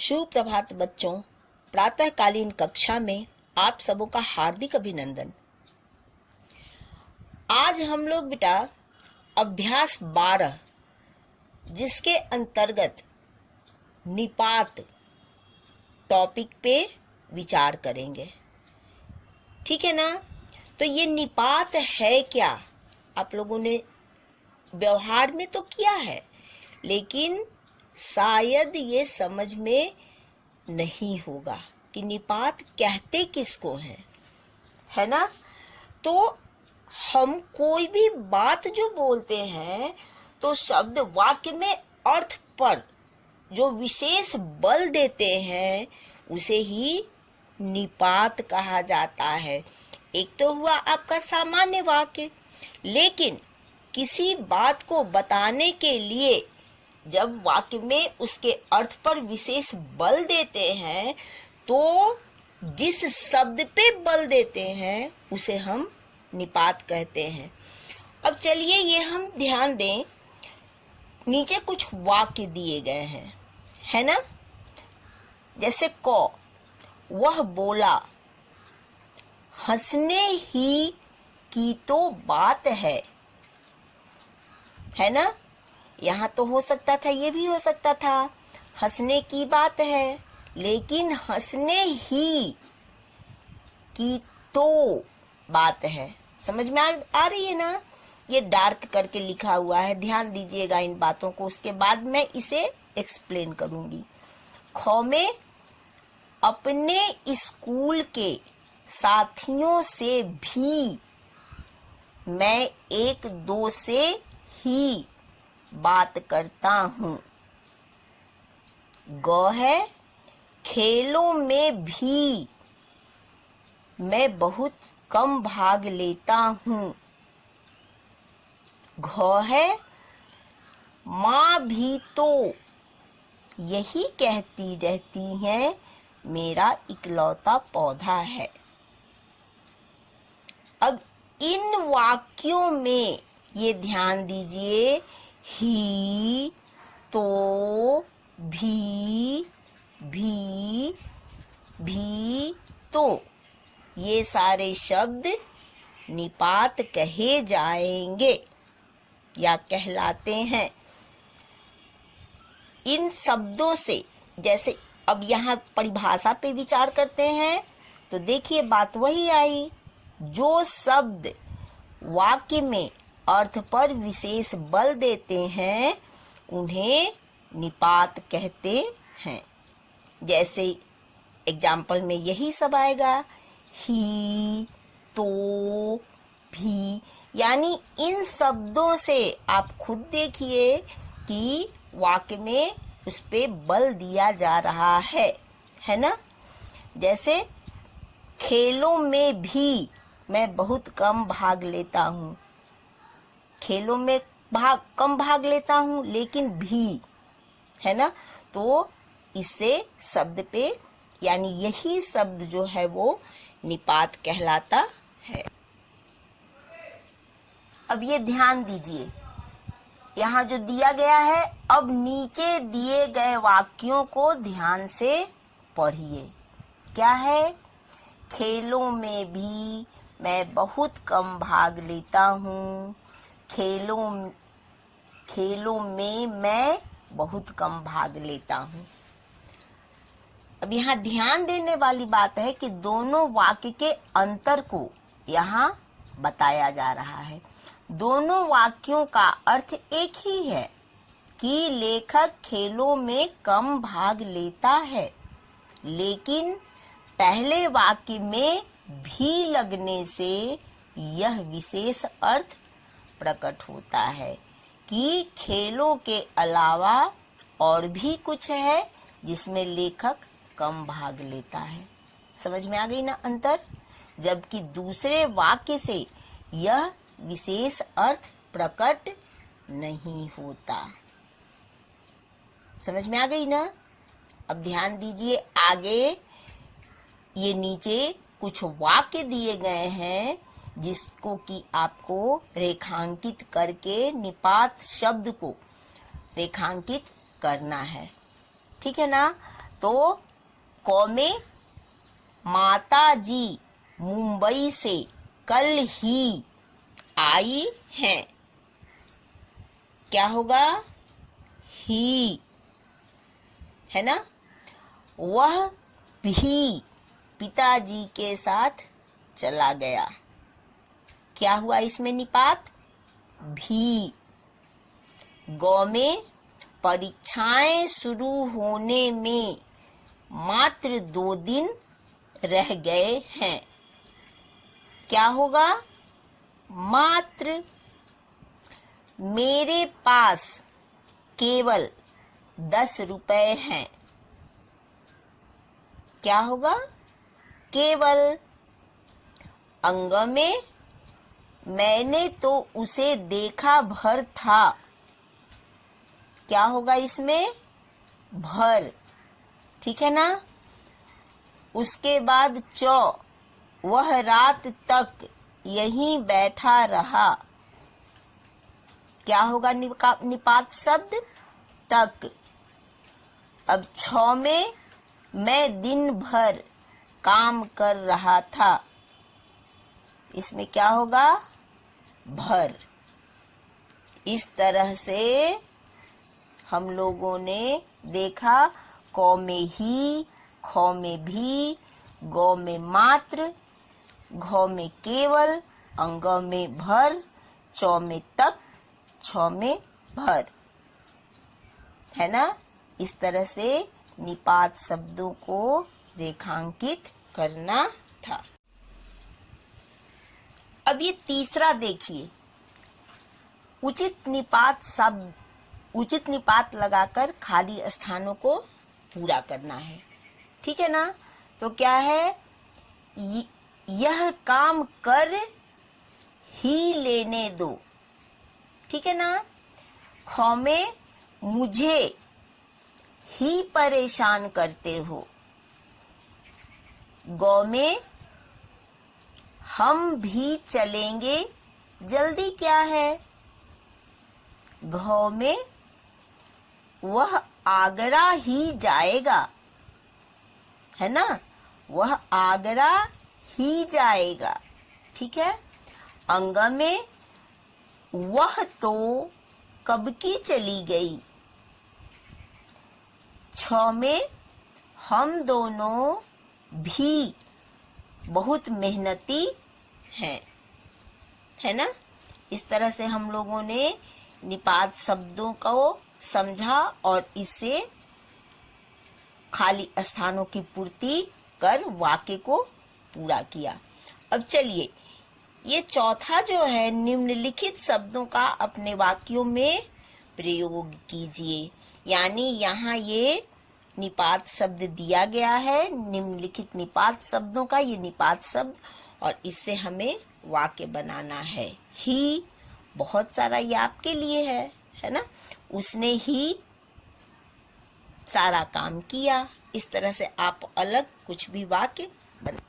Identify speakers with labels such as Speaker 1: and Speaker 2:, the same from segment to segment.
Speaker 1: सुप्रभात बच्चों, प्रातःकालीन कक्षा में आप सबों का हार्दिक अभिनंदन। आज हम लोग बेटा अभ्यास 12 जिसके अंतर्गत निपात टॉपिक पे विचार करेंगे। ठीक है ना? तो ये निपात है क्या? आप लोगों ने व्यवहार में तो किया है, लेकिन शायद ये समझ में नहीं होगा कि निपात कहते किसको हैं, है ना? तो हम कोई भी बात जो बोलते हैं तो शब्द वाक्य में अर्थ पर जो विशेष बल देते हैं उसे ही निपात कहा जाता है। एक तो हुआ आपका सामान्य वाक्य, लेकिन किसी बात को बताने के लिए जब वाक्य में उसके अर्थ पर विशेष बल देते हैं तो जिस शब्द पे बल देते हैं उसे हम निपात कहते हैं। अब चलिए ये हम ध्यान दें, नीचे कुछ वाक्य दिए गए हैं, है ना? जैसे क, वह बोला, हंसने ही की तो बात है ना? यहाँ तो हो सकता था, ये भी हो सकता था हंसने की बात है, लेकिन हंसने ही की तो बात है। समझ में आ रही है ना? ये डार्क करके लिखा हुआ है, ध्यान दीजिएगा इन बातों को, उसके बाद मैं इसे एक्सप्लेन करूंगी। ख में अपने स्कूल के साथियों से भी मैं एक दो से ही बात करता हूँ। ग है खेलों में भी मैं बहुत कम भाग लेता हूँ। घ है माँ भी तो यही कहती रहती है मेरा इकलौता पौधा है। अब इन वाक्यों में ये ध्यान दीजिए, ही, तो, भी, तो ये सारे शब्द निपात कहे जाएंगे या कहलाते हैं। इन शब्दों से, जैसे अब यहाँ परिभाषा पे विचार करते हैं तो देखिए बात वही आई, जो शब्द वाक्य में अर्थ पर विशेष बल देते हैं उन्हें निपात कहते हैं। जैसे एग्जाम्पल में यही सब आएगा, ही, तो, भी, यानी इन शब्दों से आप खुद देखिए कि वाक्य में उस पे बल दिया जा रहा है ना? जैसे खेलों में भी मैं बहुत कम भाग लेता हूँ। खेलों में कम भाग लेता हूँ, लेकिन भी, है ना? तो इससे शब्द पे, यानी यही शब्द जो है वो निपात कहलाता है। अब ये ध्यान दीजिए, यहाँ जो दिया गया है, अब नीचे दिए गए वाक्यों को ध्यान से पढ़िए। क्या है? खेलों में भी मैं बहुत कम भाग लेता हूँ। खेलों में मैं बहुत कम भाग लेता हूँ। अब यहाँ ध्यान देने वाली बात है कि दोनों वाक्य के अंतर को यहाँ बताया जा रहा है। दोनों वाक्यों का अर्थ एक ही है कि लेखक खेलों में कम भाग लेता है, लेकिन पहले वाक्य में भी लगने से यह विशेष अर्थ प्रकट होता है कि खेलों के अलावा और भी कुछ है जिसमें लेखक कम भाग लेता है। समझ में आ गई ना अंतर? जबकि दूसरे वाक्य से यह विशेष अर्थ प्रकट नहीं होता। समझ में आ गई ना? अब ध्यान दीजिए आगे, ये नीचे कुछ वाक्य दिए गए हैं जिसको कि आपको रेखांकित करके निपात शब्द को रेखांकित करना है। ठीक है ना? तो क में माता जी मुंबई से कल ही आई हैं। क्या होगा? ही, है ना। वह भी पिताजी के साथ चला गया। क्या हुआ इसमें निपात? भी। गौ में परीक्षाएं शुरू होने में मात्र 2 दिन रह गए हैं। क्या होगा? मात्र। मेरे पास केवल 10 रुपए हैं। क्या होगा? केवल। अंग में मैंने तो उसे देखा भर था। क्या होगा इसमें? भर। ठीक है ना। उसके बाद चौ, वह रात तक यहीं बैठा रहा। क्या होगा निपात शब्द? तक। अब छ में मैं दिन भर काम कर रहा था। इसमें क्या होगा? भर। इस तरह से हम लोगों ने देखा क में ही, ख में भी, गौ में मात्र, घ में केवल, अंग में भर, चौ में तक, छ में भर, है ना। इस तरह से निपात शब्दों को रेखांकित करना था। अब ये तीसरा देखिए, उचित निपात शब्द, उचित निपात लगाकर खाली स्थानों को पूरा करना है। ठीक है ना। तो क्या है? यह काम कर ही लेने दो। ठीक है ना। ख में मुझे ही परेशान करते हो। गौ में हम भी चलेंगे, जल्दी क्या है? घ में वह आगरा ही जाएगा, है ना। वह आगरा ही जाएगा। ठीक है। अंग में वह तो कब की चली गई। छ में हम दोनों भी बहुत मेहनती हैं, है ना। इस तरह से हम लोगों ने निपात शब्दों को समझा और इससे खाली स्थानों की पूर्ति कर वाक्य को पूरा किया। अब चलिए, ये चौथा जो है, निम्नलिखित शब्दों का अपने वाक्यों में प्रयोग कीजिए। यानी यहाँ ये निपात शब्द दिया गया है, निम्नलिखित निपात शब्दों का ये निपात शब्द, और इससे हमें वाक्य बनाना है। ही बहुत सारा ये आपके लिए है ना। उसने ही सारा काम किया। इस तरह से आप अलग कुछ भी वाक्य बना।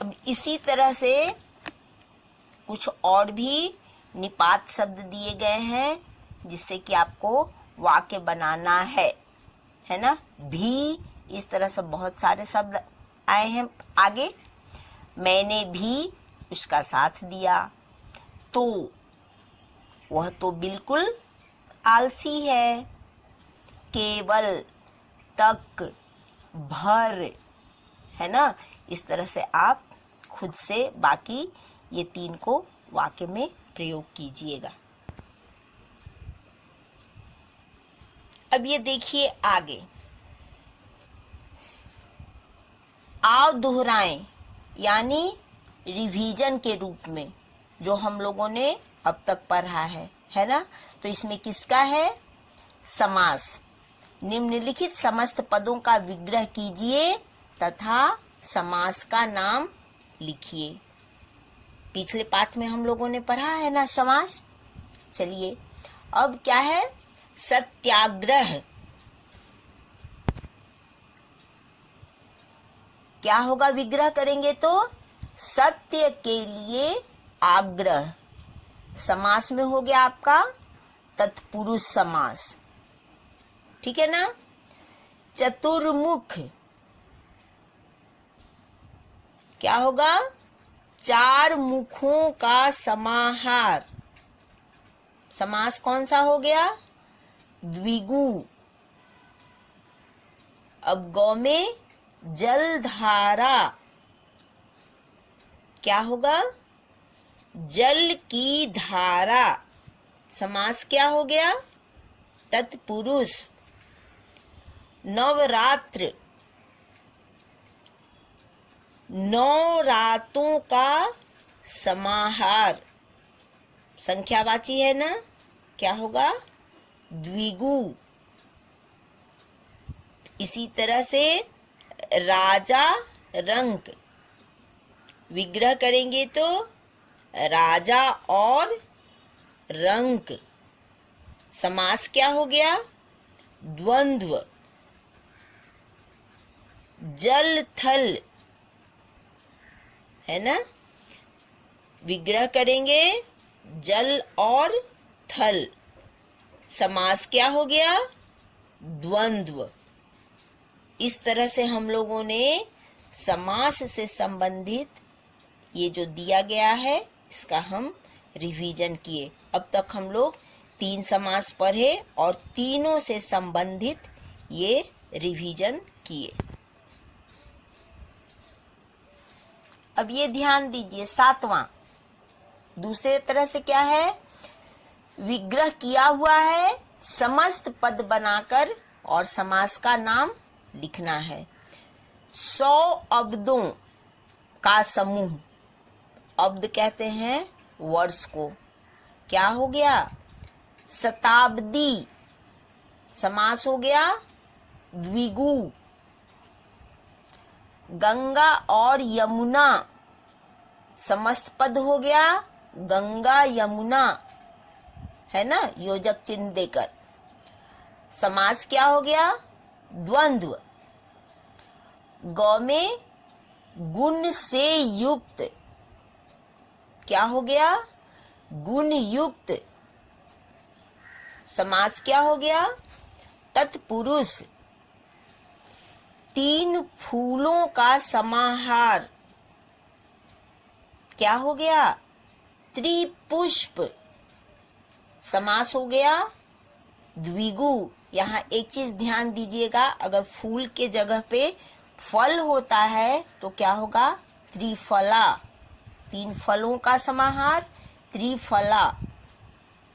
Speaker 1: अब इसी तरह से कुछ और भी निपात शब्द दिए गए हैं जिससे कि आपको वाक्य बनाना है ना। भी, इस तरह से बहुत सारे शब्द आए हैं आगे। मैंने भी उसका साथ दिया। तो वह तो बिल्कुल आलसी है। केवल, तक, भर, है ना। इस तरह से आप खुद से बाकी ये 3 को वाक्य में प्रयोग कीजिएगा। अब ये देखिए आगे, आओ दोहराएं, यानी रिवीजन के रूप में जो हम लोगों ने अब तक पढ़ा है ना। तो इसमें किसका है? समास। निम्नलिखित समस्त पदों का विग्रह कीजिए तथा समास का नाम लिखिए। पिछले पाठ में हम लोगों ने पढ़ा है ना समास। चलिए, अब क्या है? सत्याग्रह। क्या होगा विग्रह करेंगे तो? सत्य के लिए आग्रह। समास में हो गया आपका तत्पुरुष समास। ठीक है ना। चतुर्मुख क्या होगा? चार मुखों का समाहार। समास कौन सा हो गया? द्विगु। अब गौ में जलधारा क्या होगा? जल की धारा। समास क्या हो गया? तत्पुरुष। नवरात्र, 9 रातों का समाहार। संख्यावाची है ना, क्या होगा? द्विगु। इसी तरह से राजा रंक, विग्रह करेंगे तो राजा और रंक। समास क्या हो गया? द्वंद्व। जल थल है ना, विग्रह करेंगे जल और थल। समास क्या हो गया? द्वंद्व। इस तरह से हम लोगों ने समास से संबंधित ये जो दिया गया है इसका हम रिवीजन किए। अब तक हम लोग 3 समास पढ़े और तीनों से संबंधित ये रिवीजन किए। अब ये ध्यान दीजिए, 7वां दूसरे तरह से क्या है? विग्रह किया हुआ है, समस्त पद बनाकर और समास का नाम लिखना है। 100 अब्दों का समूह, अब्द कहते हैं वर्ड्स को। क्या हो गया? शताब्दी। समास हो गया द्विगु। गंगा और यमुना, समस्त पद हो गया गंगा यमुना, है ना, योजक चिन्ह देकर। समास क्या हो गया? द्वंद्व। गौ में गुण से युक्त, क्या हो गया? गुण युक्त। समास क्या हो गया? तत्पुरुष। 3 फूलों का समाहार, क्या हो गया? त्रिपुष्प। समास हो गया द्विगु। यहाँ एक चीज ध्यान दीजिएगा, अगर फूल के जगह पे फल होता है तो क्या होगा? त्रिफला। 3 फलों का समाहार त्रिफला।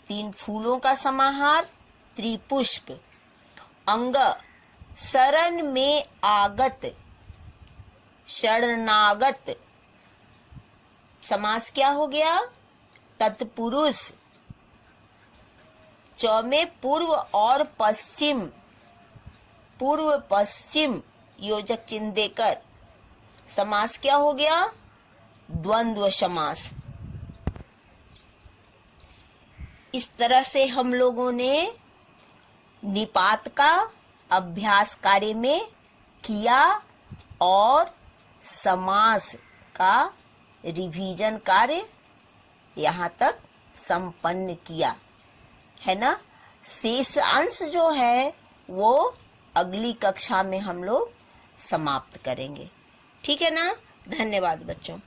Speaker 1: 3 फूलों का समाहार त्रिपुष्प। अंग, शरण में आगत, शरणागत। समास क्या हो गया? तत्पुरुष। चौ में पूर्व और पश्चिम, पूर्व पश्चिम योजक चिन्ह देकर। समास क्या हो गया? द्वंद्व समास। इस तरह से हम लोगों ने निपात का अभ्यास कार्य में किया और समास का रिवीजन कार्य यहाँ तक संपन्न किया, है ना। शेष अंश जो है वो अगली कक्षा में हम लोग समाप्त करेंगे। ठीक है ना। धन्यवाद बच्चों।